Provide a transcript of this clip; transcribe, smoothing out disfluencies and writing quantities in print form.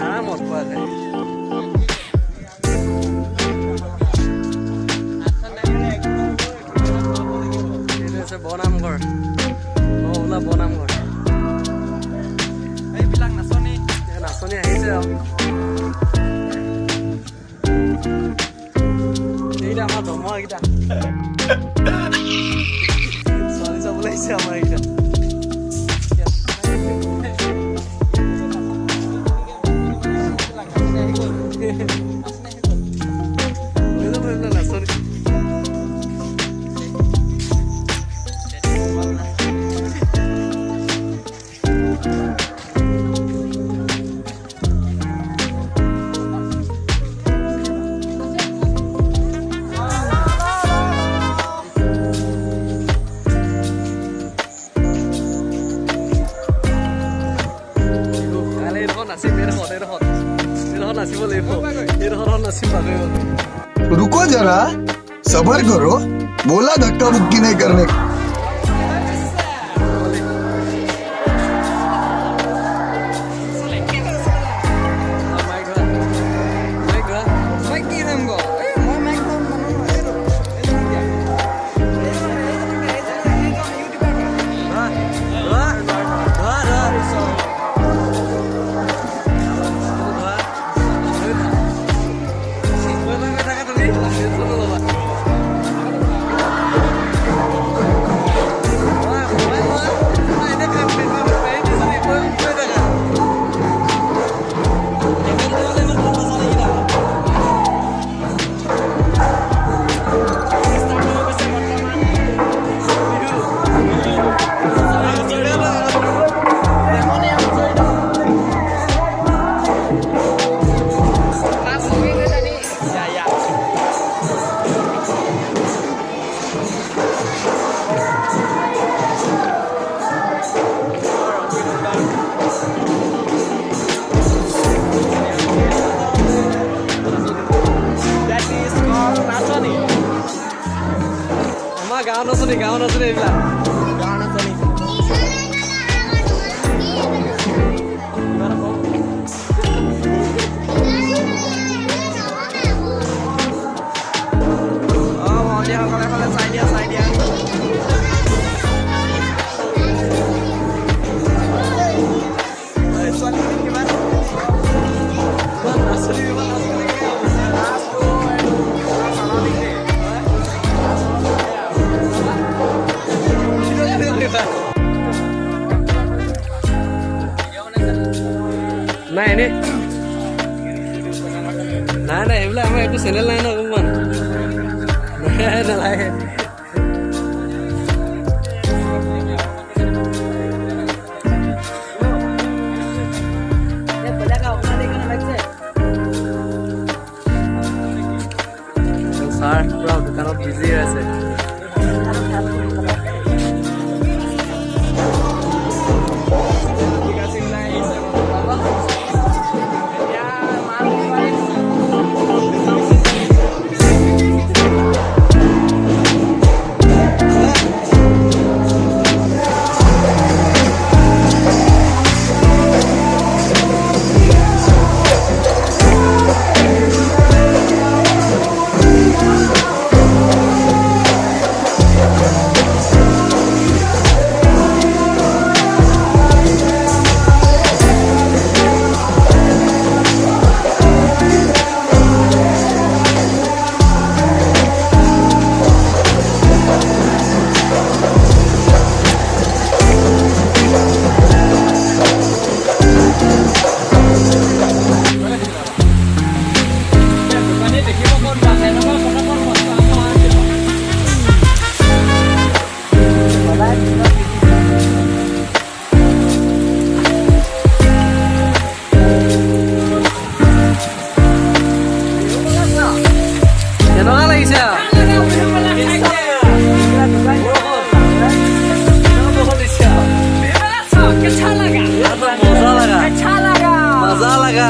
আৰামত পোৱা যায়। এইটো হৈছে বনামঘৰ, নহলা বনামঘৰ। এইবিলাক নাচনী আহিছে আৰু এইকেইটা আমাৰ দমৰাকেইটা ছোৱালী চাবলৈ আহিছে আমাৰ এইকেইটা। रुको जरा सबर करो बोला धक्का मुक्की नहीं करने গাঁও নাচনী এইবিলাক গাঁও নাচনী নাই এনে নাই এইবিলাক আমাৰ একো চেনেল নাই ন অকণমান নালাগে। ছাৰ পুৰা দোকানত বিজি হৈ আছে। मजा लगा